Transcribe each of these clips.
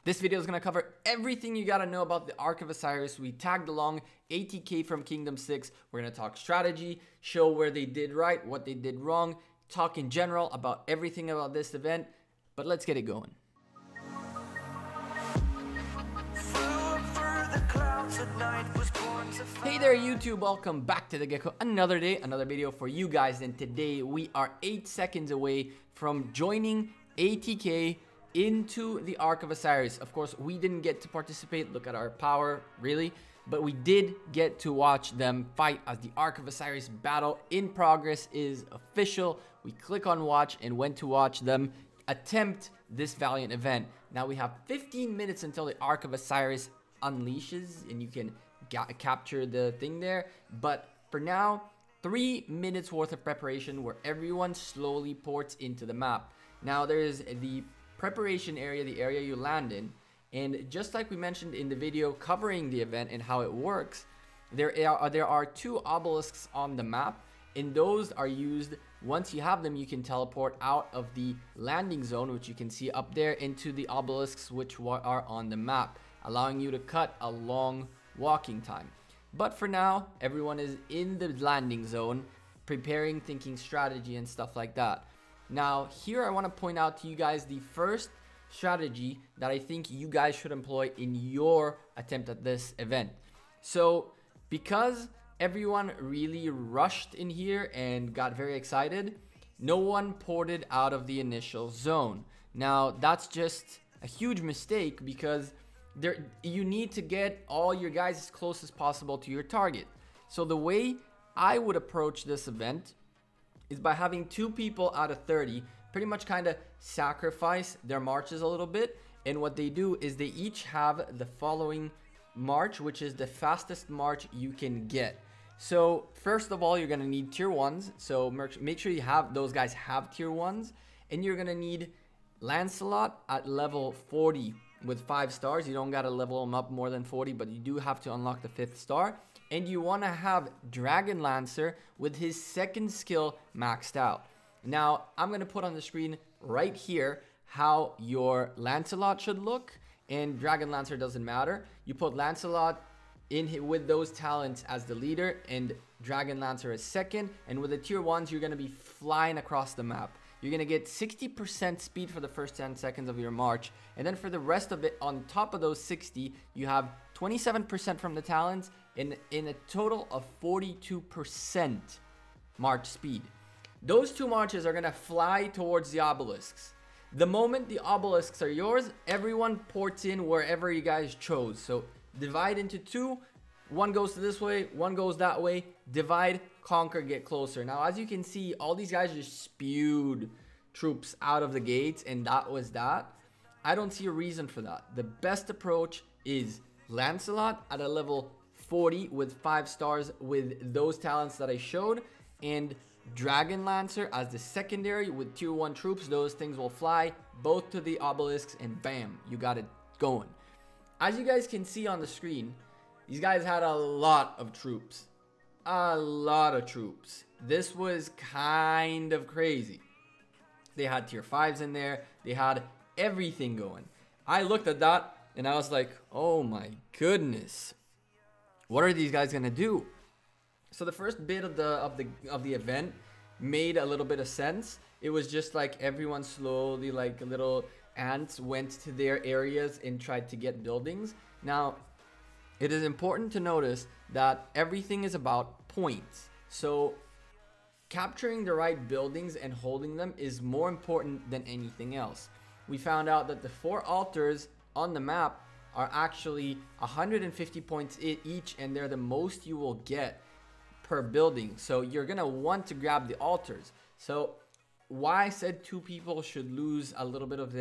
This video is going to cover everything you got to know about the Ark of Osiris. We tagged along ATK from Kingdom 6. We're going to talk strategy, show where they did right, what they did wrong, talk in general about everything about this event. But let's get it going. Hey there YouTube, welcome back to the Gekko. Another day, another video for you guys, and today we are 8 seconds away from joining ATK into the Ark of Osiris. Of course, we didn't get to participate, look at our power, really, but we did get to watch them fight as the Ark of Osiris battle in progress is official. We click on watch and went to watch them attempt this valiant event. Now we have 15 minutes until the Ark of Osiris unleashes and you can capture the thing there, but for now 3 minutes worth of preparation where everyone slowly ports into the map. Now there's the preparation area, the area you land in, and just like we mentioned in the video covering the event and how it works, there are 2 obelisks on the map, and those are used. Once you have them, you can teleport out of the landing zone, which you can see up there, into the obelisks which are on the map, allowing you to cut a long walking time. But for now, everyone is in the landing zone, preparing, thinking strategy and stuff like that. Now here I want to point out to you guys the first strategy that I think you guys should employ in your attempt at this event. So because everyone really rushed in here and got very excited, no one ported out of the initial zone. Now that's just a huge mistake because you need to get all your guys as close as possible to your target. So the way I would approach this event is by having 2 people out of 30 pretty much kind of sacrifice their marches a little bit, and what they do is they each have the following march, which is the fastest march you can get. So first of all, you're going to need tier 1s, so make sure you have those guys have tier 1s, and you're going to need Lancelot at level 40 with 5 stars. You don't got to level them up more than 40, but you do have to unlock the 5th star. And you want to have Dragon Lancer with his 2nd skill maxed out. Now, I'm going to put on the screen right here how your Lancelot should look. And Dragon Lancer doesn't matter. You put Lancelot in with those talents as the leader and Dragon Lancer as 2nd. And with the tier 1s, you're going to be flying across the map. You're going to get 60% speed for the first 10 seconds of your march. And then for the rest of it, on top of those 60, you have 27% from the talents in a total of 42% march speed. Those 2 marches are going to fly towards the obelisks. The moment the obelisks are yours, everyone ports in wherever you guys chose. So divide into 2. One goes to this way, one goes that way. Divide, conquer, get closer. Now, as you can see, all these guys just spewed troops out of the gates, and that was that. I don't see a reason for that. The best approach is Lancelot at a level 40 with 5 stars with those talents that I showed, and Dragon Lancer as the secondary with tier 1 troops. Those things will fly both to the obelisks, and bam, you got it going. As you guys can see on the screen, these guys had a lot of troops. A lot of troops. This was kind of crazy. They had tier 5s in there. They had everything going. I looked at that and I was like, oh my goodness. What are these guys gonna do? So the first bit of the event made a little bit of sense. It was just like everyone slowly, like little ants, went to their areas and tried to get buildings. Now, it is important to notice that everything is about points. So capturing the right buildings and holding them is more important than anything else. We found out that the 4 altars on the map are actually 150 points each, and they're the most you will get per building. So you're gonna want to grab the altars. So why I said 2 people should lose a little bit of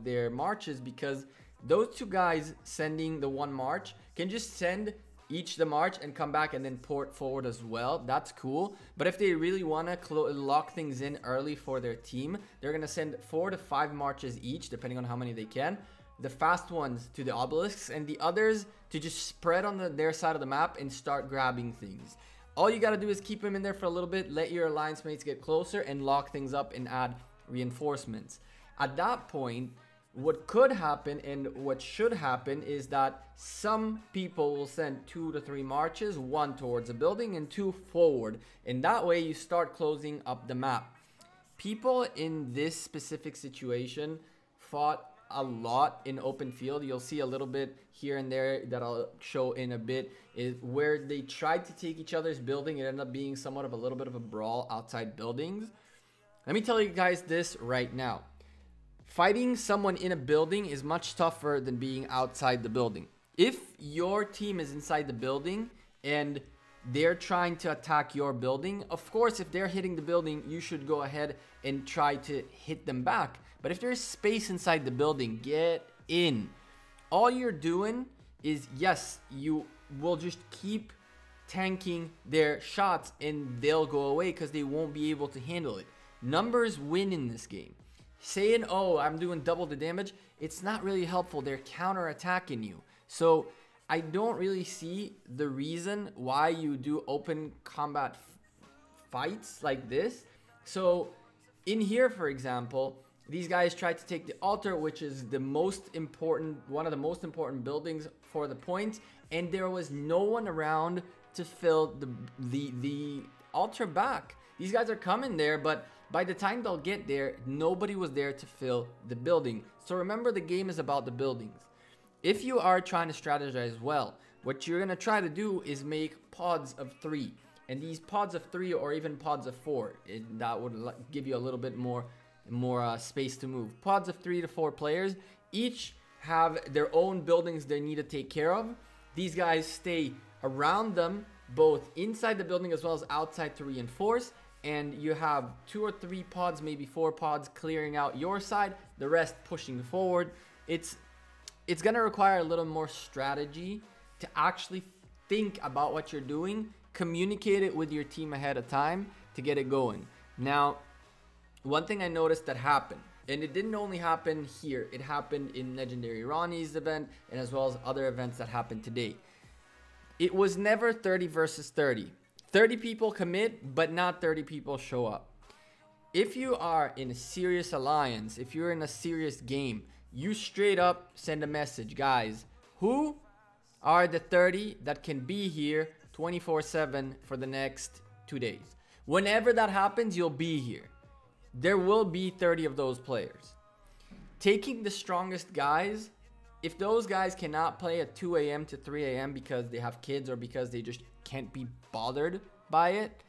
their marches, because those 2 guys sending the 1 march can just send each the march and come back and then port forward as well. That's cool. But if they really want to lock things in early for their team, they're going to send 4 to 5 marches each, depending on how many they can. The fast ones to the obelisks, and the others to just spread on their side of the map and start grabbing things. All you got to do is keep them in there for a little bit, let your alliance mates get closer, and lock things up and add reinforcements. At that point, what could happen and what should happen is that some people will send 2 to 3 marches, 1 towards a building and 2 forward, and that way you start closing up the map. People in this specific situation fought a lot in open field. You'll see a little bit here and there that I'll show in a bit, is where they tried to take each other's building. It ended up being somewhat of a little bit of a brawl outside buildings. Let me tell you guys this right now. Fighting someone in a building is much tougher than being outside the building. If your team is inside the building and they're trying to attack your building, of course, if they're hitting the building, you should go ahead and try to hit them back. But if there's space inside the building, get in. All you're doing is, yes, you will just keep tanking their shots and they'll go away because they won't be able to handle it. Numbers win in this game. Saying, oh, I'm doing double the damage, it's not really helpful. They're counter-attacking you. So I don't really see the reason why you do open combat fights like this. So in here, for example, these guys tried to take the altar, which is the most important, one of the most important buildings for the points, and there was no one around to fill the altar back. These guys are coming there, but by the time they'll get there, nobody was there to fill the building. So remember, the game is about the buildings. If you are trying to strategize well, what you're going to try to do is make pods of 3. And these pods of 3 or even pods of 4, that would give you a little bit more space to move. Pods of 3 to 4 players, each have their own buildings they need to take care of. These guys stay around them, both inside the building as well as outside, to reinforce. And you have 2 or 3 pods, maybe 4 pods clearing out your side, the rest pushing forward. It's going to require a little more strategy to actually think about what you're doing, communicate it with your team ahead of time to get it going. Now, one thing I noticed that happened, and it didn't only happen here, it happened in Legendary Ronnie's event and as well as other events that happened today. It was never 30 versus 30. 30 people commit, but not 30 people show up. If you are in a serious alliance, if you're in a serious game, you straight up send a message. Guys, who are the 30 that can be here 24/7 for the next 2 days? Whenever that happens, you'll be here. There will be 30 of those players. Taking the strongest guys, if those guys cannot play at 2 a.m. to 3 a.m. because they have kids or because they just can't be bothered by it,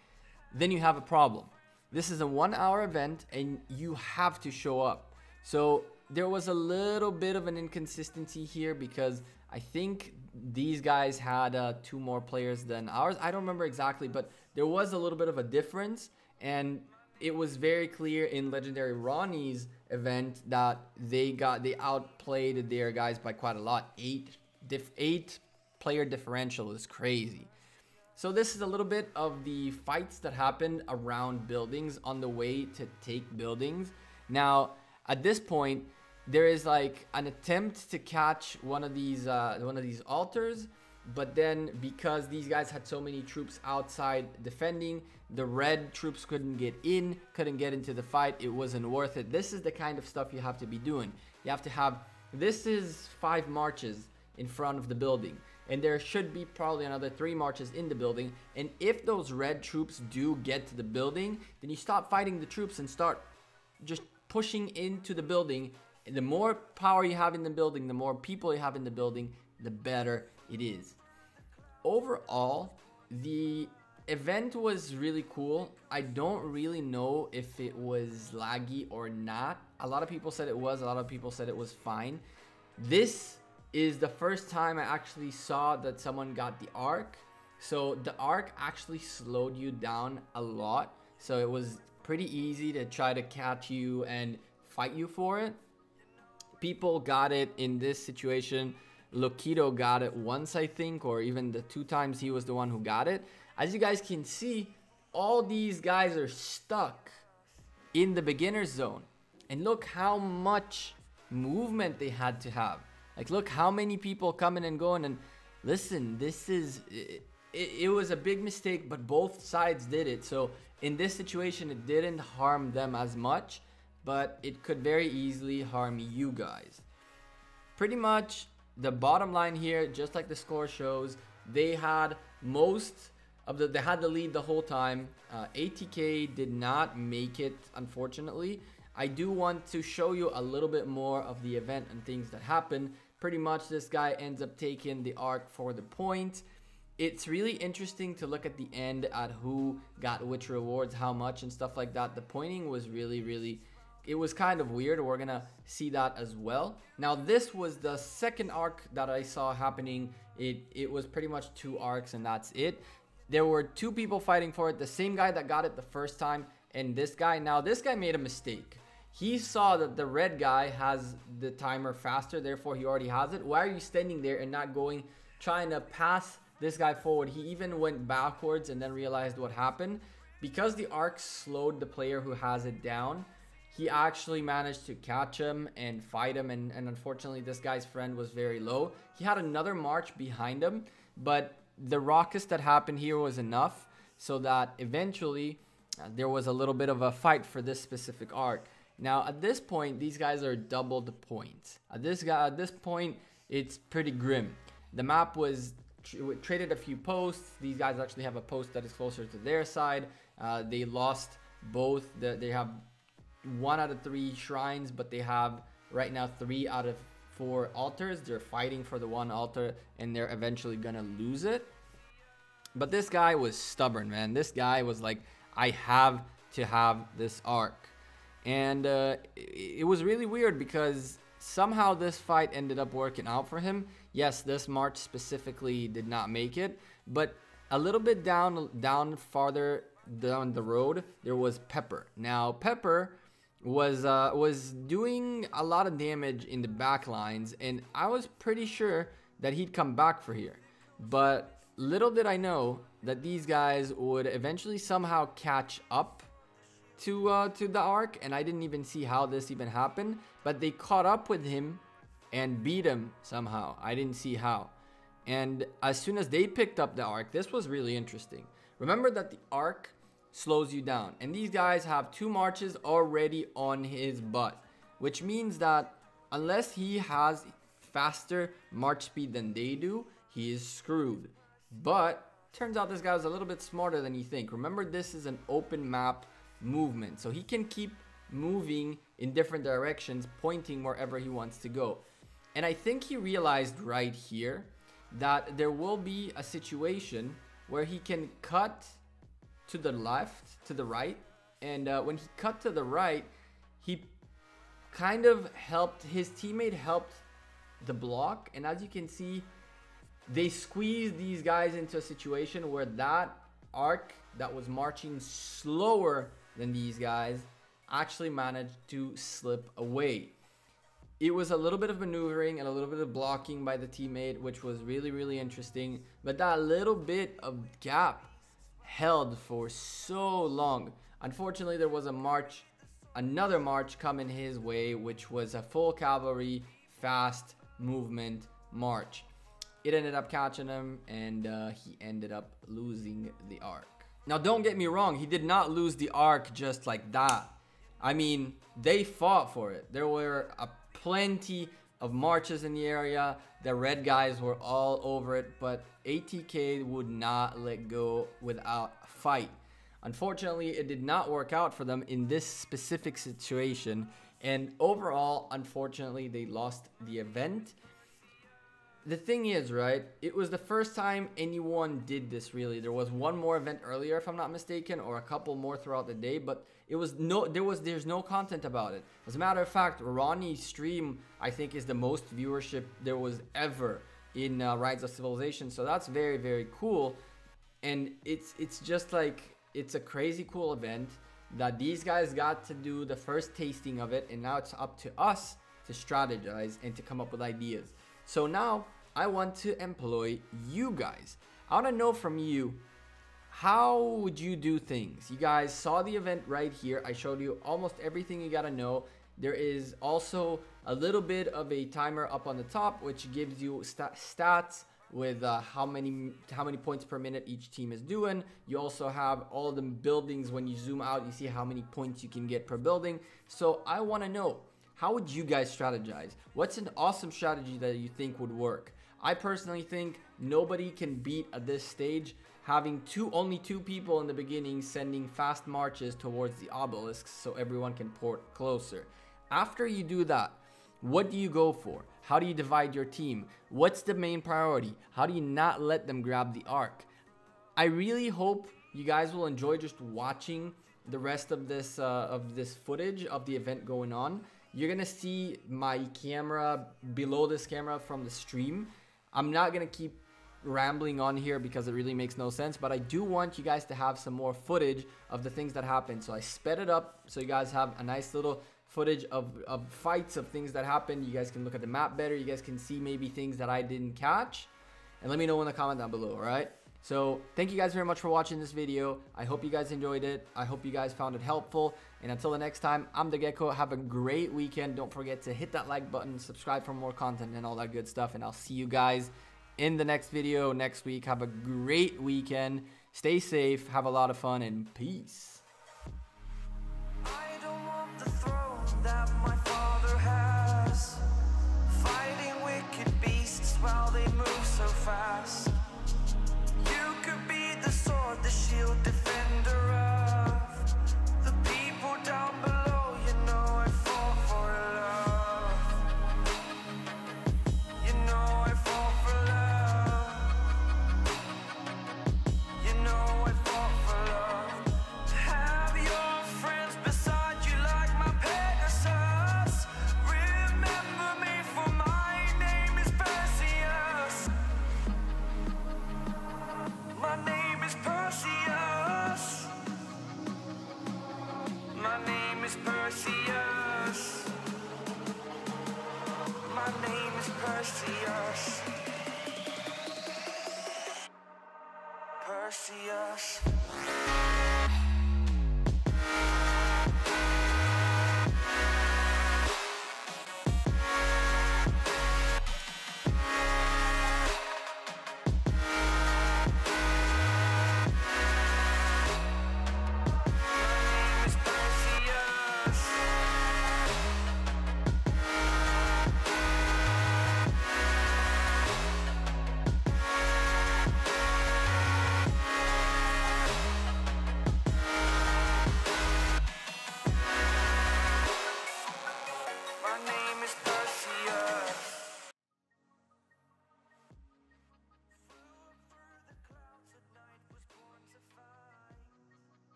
then you have a problem. This is a 1-hour event and you have to show up. So there was a little bit of an inconsistency here because I think these guys had 2 more players than ours. I don't remember exactly, but there was a little bit of a difference, and it was very clear in Legendary Ronnie's event that they outplayed their guys by quite a lot. 8 player differential is crazy. So this is a little bit of the fights that happened around buildings on the way to take buildings. Now, at this point, there is like an attempt to catch one of these altars, but then because these guys had so many troops outside defending, the red troops couldn't get into the fight. It wasn't worth it. This is the kind of stuff you have to be doing. You have to have, this is 5 marches in front of the building, and there should be probably another 3 marches in the building. And if those red troops do get to the building, then you stop fighting the troops and start just pushing into the building. And the more power you have in the building, the more people you have in the building, the better it is. Overall, the event was really cool. I don't really know if it was laggy or not. A lot of people said it was, a lot of people said it was fine. This is the first time I actually saw that someone got the Ark. So the Ark actually slowed you down a lot. So it was pretty easy to try to catch you and fight you for it. People got it in this situation. Lokito got it once, I think, or even the 2 times he was the one who got it. As you guys can see, all these guys are stuck in the beginner's zone. And look how much movement they had to have. Like, look how many people coming and going. And listen, this is, it was a big mistake, but both sides did it. So in this situation, it didn't harm them as much. but it could very easily harm you guys. Pretty much the bottom line here, just like the score shows, they had they had the lead the whole time. ATK did not make it, unfortunately. I do want to show you a little bit more of the event and things that happen. Pretty much this guy ends up taking the Ark for the point. It's really interesting to look at the end at who got which rewards, how much and stuff like that. The pointing was really, it was kind of weird. We're gonna see that as well. Now this was the second Ark that I saw happening. It was pretty much 2 Arks and that's it. There were 2 people fighting for it. The same guy that got it the first time and this guy. Now this guy made a mistake. He saw that the red guy has the timer faster, therefore he already has it. Why are you standing there and not trying to pass this guy forward? He even went backwards and then realized what happened. Because the Ark slowed the player who has it down, he actually managed to catch him and fight him, and unfortunately this guy's friend was very low. He had another march behind him, but the ruckus that happened here was enough so that eventually there was a little bit of a fight for this specific Ark. Now at this point, these guys are double the points. At this point, it's pretty grim. The map was traded a few posts. These guys actually have a post that is closer to their side. They lost both. They have 1 out of 3 shrines, but they have right now 3 out of 4 altars. They're fighting for the 1 altar and they're eventually gonna lose it. But this guy was stubborn, man. This guy was like, I have to have this Ark. And it was really weird because somehow this fight ended up working out for him. Yes, this march specifically did not make it, but a little bit farther down the road, there was Pepper. Now Pepper was doing a lot of damage in the back lines, and I was pretty sure that he'd come back for here. But little did I know that these guys would eventually somehow catch up to the Ark, and I didn't even see how this even happened, but they caught up with him and beat him somehow. I didn't see how. And as soon as they picked up the Ark, this was really interesting. Remember that the Ark slows you down, and these guys have 2 marches already on his butt, which means that unless he has faster march speed than they do, he is screwed. But turns out this guy was a little bit smarter than you think. Remember, this is an open map movement, so he can keep moving in different directions, pointing wherever he wants to go. And I think he realized right here that there will be a situation where he can cut to the left, to the right, and when he cut to the right, he kind of helped, his teammate helped the block, and as you can see, they squeezed these guys into a situation where that Ark that was marching slower than these guys actually managed to slip away. It was a little bit of maneuvering and a little bit of blocking by the teammate, which was really interesting, but that little bit of gap held for so long. Unfortunately, there was another march coming his way, which was a full cavalry fast movement march. It ended up catching him, and he ended up losing the Ark. Now, don't get me wrong, he did not lose the Ark just like that. I mean, they fought for it. There were plenty of marches in the area. The red guys were all over it, but ATK would not let go without a fight. Unfortunately, it did not work out for them in this specific situation, and overall, unfortunately, they lost the event. The thing is, right, it was the first time anyone did this, really. There was one more event earlier, if I'm not mistaken, or a couple more throughout the day, but there's no content about it. As a matter of fact, Ronnie's stream, I think, is the most viewership there was ever in Rise of Civilization, so that's very cool. And it's just like, it's a crazy cool event that these guys got to do the first tasting of it, and now it's up to us to strategize and to come up with ideas. So now I want to employ you guys. I want to know from you, how would you do things? You guys saw the event right here. I showed you almost everything you got to know. There is also a little bit of a timer up on the top, which gives you stats with how many points per minute each team is doing. You also have all the buildings. When you zoom out, you see how many points you can get per building. So I want to know, how would you guys strategize? What's an awesome strategy that you think would work? I personally think nobody can beat at this stage having only two people in the beginning sending fast marches towards the obelisks so everyone can port closer. After you do that, what do you go for? How do you divide your team? What's the main priority? How do you not let them grab the Ark? I really hope you guys will enjoy just watching the rest of this footage of the event going on. You're gonna see my camera below this camera from the stream. I'm not gonna keep rambling on here because it really makes no sense, but I do want you guys to have some more footage of the things that happen. So I sped it up so you guys have a nice little footage of fights, of things that happened. You guys can look at the map better. You guys can see maybe things that I didn't catch, and let me know in the comment down below. All right, so thank you guys very much for watching this video. I hope you guys enjoyed it. I hope you guys found it helpful, and until the next time, I'm the Gekko. Have a great weekend. Don't forget to hit that like button, subscribe for more content and all that good stuff, and I'll see you guys in the next video next week. Have a great weekend. Stay safe, have a lot of fun, and peace. I don't want the throne that my father has, fighting wicked beasts while they move so fast.